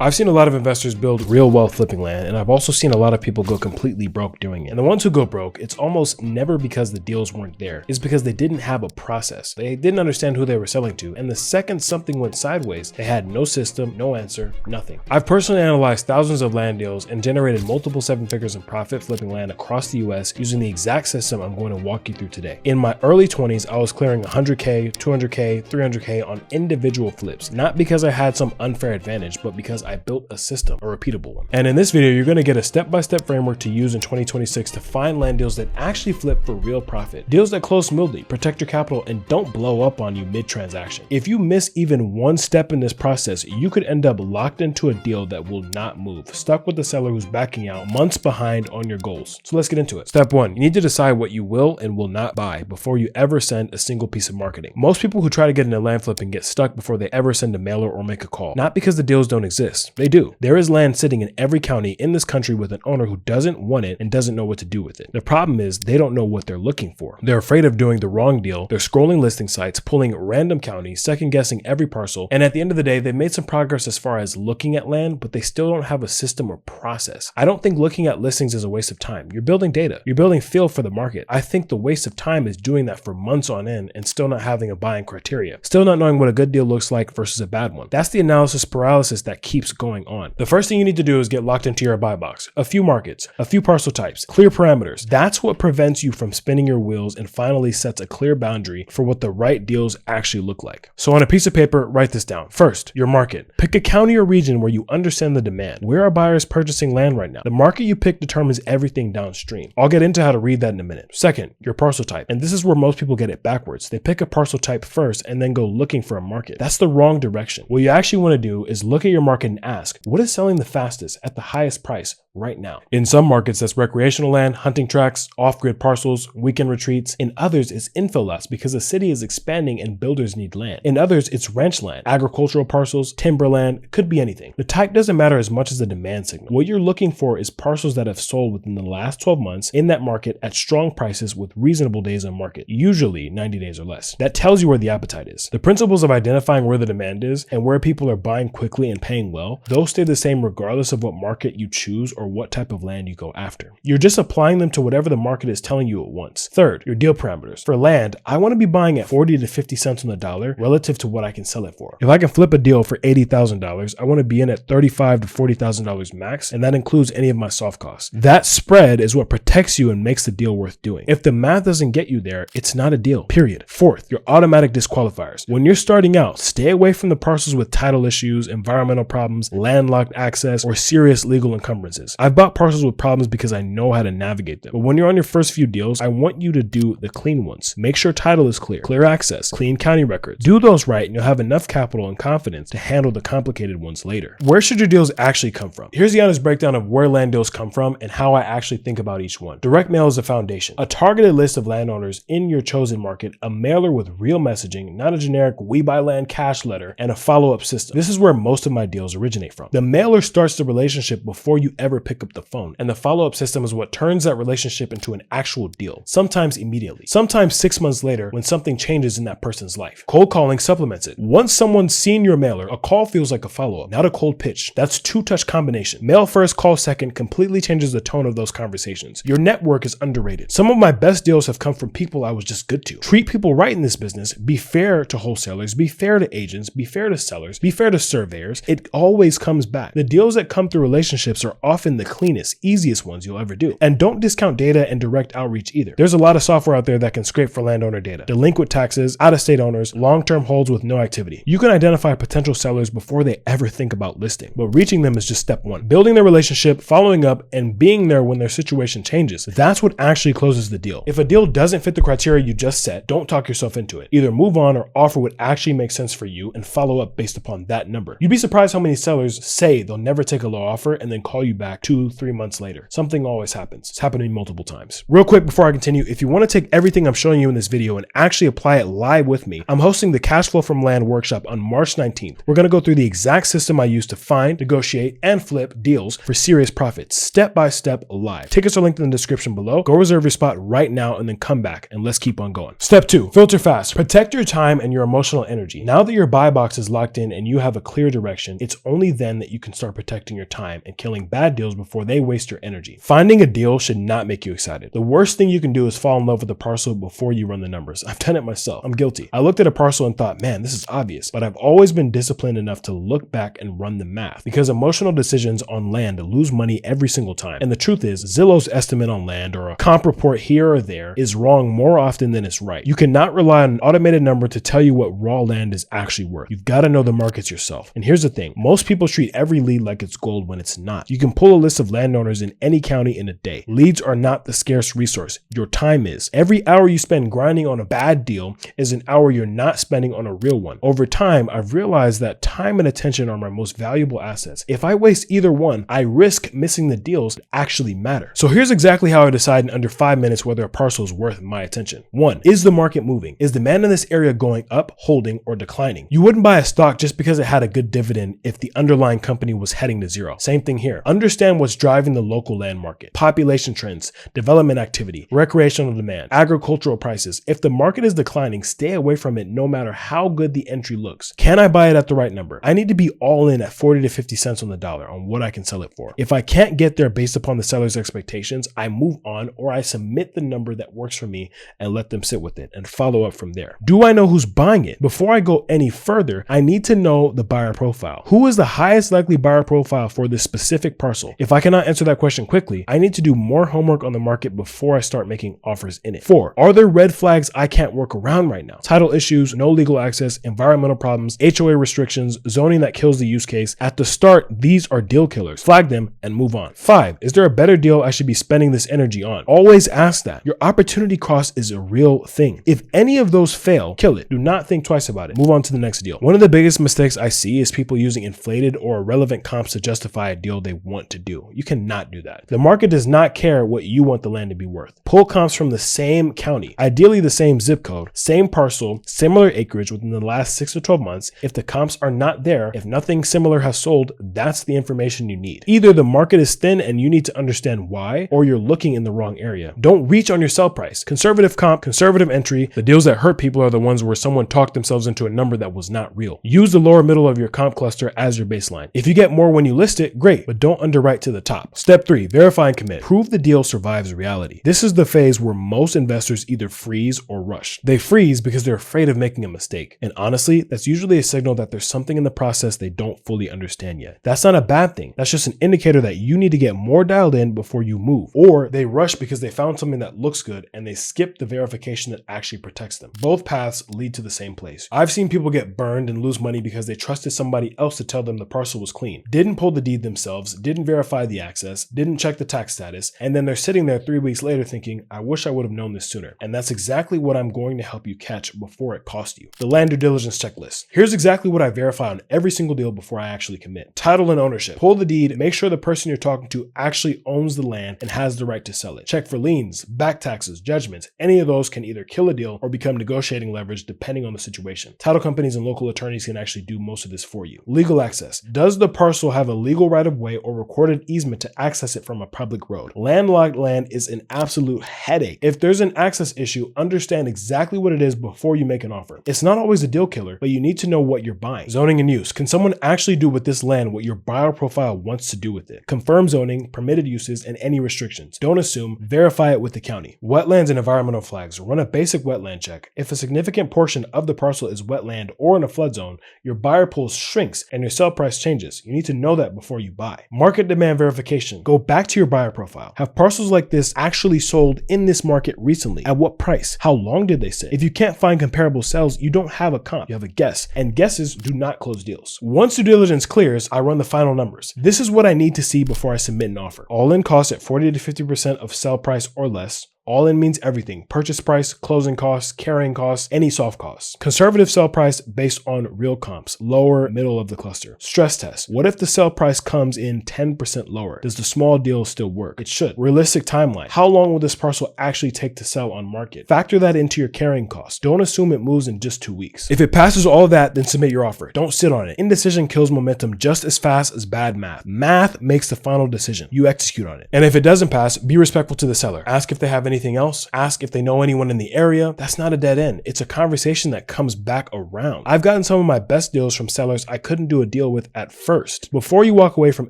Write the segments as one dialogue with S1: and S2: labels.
S1: I've seen a lot of investors build real wealth flipping land, and I've also seen a lot of people go completely broke doing it. And the ones who go broke, it's almost never because the deals weren't there. It's because they didn't have a process. They didn't understand who they were selling to, and the second something went sideways, they had no system, no answer, nothing. I've personally analyzed thousands of land deals and generated multiple seven figures in profit flipping land across the US using the exact system I'm going to walk you through today. In my early 20s, I was clearing 100K, 200K, 300K on individual flips, not because I had some unfair advantage, but because I built a system, a repeatable one. And in this video, you're going to get a step-by-step framework to use in 2026 to find land deals that actually flip for real profit. Deals that close smoothly, protect your capital, and don't blow up on you mid-transaction. If you miss even one step in this process, you could end up locked into a deal that will not move, stuck with the seller who's backing out, months behind on your goals. So let's get into it. Step 1, you need to decide what you will and will not buy before you ever send a single piece of marketing. Most people who try to get into land flipping get stuck before they ever send a mailer or make a call. Not because the deals don't exist. They do. There is land sitting in every county in this country with an owner who doesn't want it and doesn't know what to do with it. The problem is they don't know what they're looking for. They're afraid of doing the wrong deal. They're scrolling listing sites, pulling random counties, second guessing every parcel. And at the end of the day, they've made some progress as far as looking at land, but they still don't have a system or process. I don't think looking at listings is a waste of time. You're building data. You're building feel for the market. I think the waste of time is doing that for months on end and still not having a buying criteria. Still not knowing what a good deal looks like versus a bad one. That's the analysis paralysis that keeps going on. The first thing you need to do is get locked into your buy box. A few markets, a few parcel types, clear parameters. That's what prevents you from spinning your wheels and finally sets a clear boundary for what the right deals actually look like. So on a piece of paper, write this down. First, your market. Pick a county or region where you understand the demand. Where are buyers purchasing land right now? The market you pick determines everything downstream. I'll get into how to read that in a minute. Second, your parcel type. And this is where most people get it backwards. They pick a parcel type first and then go looking for a market. That's the wrong direction. What you actually want to do is look at your market and ask, what is selling the fastest at the highest price right now? In some markets, that's recreational land, hunting tracts, off-grid parcels, weekend retreats. In others, it's infill lots because the city is expanding and builders need land. In others, it's ranch land, agricultural parcels, timberland, could be anything. The type doesn't matter as much as the demand signal. What you're looking for is parcels that have sold within the last 12 months in that market at strong prices with reasonable days on market, usually 90 days or less. That tells you where the appetite is. The principles of identifying where the demand is and where people are buying quickly and paying well, those stay the same regardless of what market you choose or what type of land you go after. You're just applying them to whatever the market is telling you at once. Third, your deal parameters. For land, I want to be buying at 40 to 50 cents on the dollar relative to what I can sell it for. If I can flip a deal for $80,000, I want to be in at $35,000 to $40,000 max, and that includes any of my soft costs. That spread is what protects you and makes the deal worth doing. If the math doesn't get you there, it's not a deal, period. Fourth, your automatic disqualifiers. When you're starting out, stay away from the parcels with title issues, environmental problems, landlocked access, or serious legal encumbrances. I've bought parcels with problems because I know how to navigate them. But when you're on your first few deals, I want you to do the clean ones. Make sure title is clear access, clean county records. Do those right and you'll have enough capital and confidence to handle the complicated ones later. Where should your deals actually come from? Here's the honest breakdown of where land deals come from and how I actually think about each one. Direct mail is the foundation. A targeted list of landowners in your chosen market, a mailer with real messaging, not a generic we buy land cash letter, and a follow-up system. This is where most of my deals originate from. The mailer starts the relationship before you ever pick up the phone, and the follow-up system is what turns that relationship into an actual deal, sometimes immediately, sometimes 6 months later when something changes in that person's life. Cold calling supplements it. Once someone's seen your mailer, a call feels like a follow-up, not a cold pitch. That's two-touch combination. Mail first, call second completely changes the tone of those conversations. Your network is underrated. Some of my best deals have come from people I was just good to. Treat people right in this business. Be fair to wholesalers, be fair to agents, be fair to sellers, be fair to surveyors. It always comes back. The deals that come through relationships are often the cleanest, easiest ones you'll ever do. And don't discount data and direct outreach either. There's a lot of software out there that can scrape for landowner data, delinquent taxes, out-of-state owners, long-term holds with no activity. You can identify potential sellers before they ever think about listing, but reaching them is just step one. Building their relationship, following up, and being there when their situation changes. That's what actually closes the deal. If a deal doesn't fit the criteria you just set, don't talk yourself into it. Either move on or offer what actually makes sense for you and follow up based upon that number. You'd be surprised how many sellers say they'll never take a low offer and then call you back back 2-3 months later. Something always happens. It's happened to me multiple times. Real quick before I continue, if you want to take everything I'm showing you in this video and actually apply it live with me, I'm hosting the Cash Flow from Land workshop on March 19th. We're going to go through the exact system I use to find, negotiate, and flip deals for serious profits, step by step, live. Tickets are linked in the description below. Go reserve your spot right now and then come back and let's keep on going. Step 2, filter fast. Protect your time and your emotional energy. Now that your buy box is locked in and you have a clear direction, it's only then that you can start protecting your time and killing bad deals before they waste your energy. Finding a deal should not make you excited. The worst thing you can do is fall in love with a parcel before you run the numbers. I've done it myself. I'm guilty. I looked at a parcel and thought, man, this is obvious, but I've always been disciplined enough to look back and run the math, because emotional decisions on land lose money every single time. And the truth is, Zillow's estimate on land or a comp report here or there is wrong more often than it's right. You cannot rely on an automated number to tell you what raw land is actually worth. You've got to know the markets yourself. And here's the thing, most people treat every lead like it's gold when it's not. You can pull a list of landowners in any county in a day. Leads are not the scarce resource. Your time is. Every hour you spend grinding on a bad deal is an hour you're not spending on a real one. Over time, I've realized that time and attention are my most valuable assets. If I waste either one, I risk missing the deals that actually matter. So here's exactly how I decide in under 5 minutes whether a parcel is worth my attention. 1. Is the market moving? Is demand in this area going up, holding, or declining? You wouldn't buy a stock just because it had a good dividend if the underlying company was heading to zero. Same thing here. Understand what's driving the local land market, population trends, development activity, recreational demand, agricultural prices. If the market is declining, stay away from it no matter how good the entry looks. Can I buy it at the right number? I need to be all in at 40 to 50 cents on the dollar on what I can sell it for. If I can't get there based upon the seller's expectations, I move on or I submit the number that works for me and let them sit with it and follow up from there. Do I know who's buying it? Before I go any further, I need to know the buyer profile. Who is the highest likely buyer profile for this specific parcel? If I cannot answer that question quickly, I need to do more homework on the market before I start making offers in it. 4. Are there red flags I can't work around right now? Title issues, no legal access, environmental problems, HOA restrictions, zoning that kills the use case. At the start, these are deal killers. Flag them and move on. 5. Is there a better deal I should be spending this energy on? Always ask that. Your opportunity cost is a real thing. If any of those fail, kill it. Do not think twice about it. Move on to the next deal. One of the biggest mistakes I see is people using inflated or irrelevant comps to justify a deal they want to do. You cannot do that. The market does not care what you want the land to be worth. Pull comps from the same county, ideally the same zip code, same parcel, similar acreage within the last 6 to 12 months. If the comps are not there, if nothing similar has sold, that's the information you need. Either the market is thin and you need to understand why, or you're looking in the wrong area. Don't reach on your sell price. Conservative comp, conservative entry. The deals that hurt people are the ones where someone talked themselves into a number that was not real. Use the lower middle of your comp cluster as your baseline. If you get more when you list it, great, but don't underwrite to the top. Step 3, verify and commit. Prove the deal survives reality. This is the phase where most investors either freeze or rush. They freeze because they're afraid of making a mistake. And honestly, that's usually a signal that there's something in the process they don't fully understand yet. That's not a bad thing. That's just an indicator that you need to get more dialed in before you move. Or they rush because they found something that looks good and they skip the verification that actually protects them. Both paths lead to the same place. I've seen people get burned and lose money because they trusted somebody else to tell them the parcel was clean, didn't pull the deed themselves, didn't verify the access, didn't check the tax status, and then they're sitting there 3 weeks later thinking, I wish I would have known this sooner. And that's exactly what I'm going to help you catch before it costs you. The land due diligence checklist. Here's exactly what I verify on every single deal before I actually commit. Title and ownership. Pull the deed, make sure the person you're talking to actually owns the land and has the right to sell it. Check for liens, back taxes, judgments. Any of those can either kill a deal or become negotiating leverage depending on the situation. Title companies and local attorneys can actually do most of this for you. Legal access. Does the parcel have a legal right of way or recorded easement to access it from a public road? Landlocked land is an absolute headache. If there's an access issue, understand exactly what it is before you make an offer. It's not always a deal killer, but you need to know what you're buying. Zoning and use. Can someone actually do with this land what your buyer profile wants to do with it? Confirm zoning, permitted uses, and any restrictions. Don't assume, verify it with the county. Wetlands and environmental flags. Run a basic wetland check. If a significant portion of the parcel is wetland or in a flood zone, your buyer pool shrinks and your sell price changes. You need to know that before you buy. Market demand verification. Go back to your buyer profile. Have parcels like this actually sold in this market recently? At what price? How long did they sit? If you can't find comparable sales, you don't have a comp, you have a guess, and guesses do not close deals. Once due diligence clears, I run the final numbers. This is what I need to see before I submit an offer. All in cost at 40 to 50% of sell price or less. All in means everything: purchase price, closing costs, carrying costs, any soft costs. Conservative sell price based on real comps, lower, middle of the cluster. Stress test: what if the sell price comes in 10% lower? Does the small deal still work? It should. Realistic timeline: how long will this parcel actually take to sell on market? Factor that into your carrying costs. Don't assume it moves in just 2 weeks. If it passes all of that, then submit your offer. Don't sit on it. Indecision kills momentum just as fast as bad math. Math makes the final decision. You execute on it. And if it doesn't pass, be respectful to the seller. Ask if they have anything else. Ask if they know anyone in the area. That's not a dead end. It's a conversation that comes back around. I've gotten some of my best deals from sellers I couldn't do a deal with at first. Before you walk away from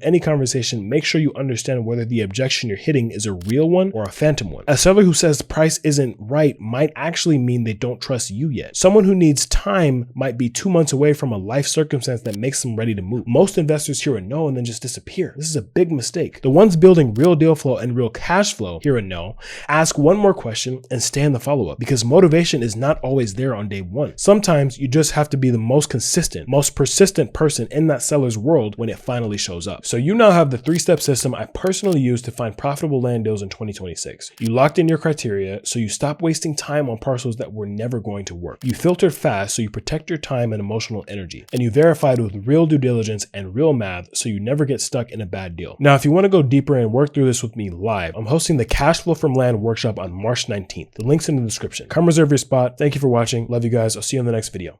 S1: any conversation, make sure you understand whether the objection you're hitting is a real one or a phantom one. A seller who says the price isn't right might actually mean they don't trust you yet. Someone who needs time might be 2 months away from a life circumstance that makes them ready to move. Most investors hear a no and then just disappear. This is a big mistake. The ones building real deal flow and real cash flow hear a no, ask one more question, and stay in the follow-up, because motivation is not always there on day one. Sometimes you just have to be the most consistent, most persistent person in that seller's world when it finally shows up. So you now have the 3-step system I personally use to find profitable land deals in 2026. You locked in your criteria, so you stop wasting time on parcels that were never going to work. You filtered fast, so you protect your time and emotional energy. And you verified with real due diligence and real math, so you never get stuck in a bad deal. Now, if you want to go deeper and work through this with me live, I'm hosting the Cash Flow from Land workshop on March 19th. The link's in the description. Come reserve your spot. Thank you for watching. Love you guys. I'll see you in the next video.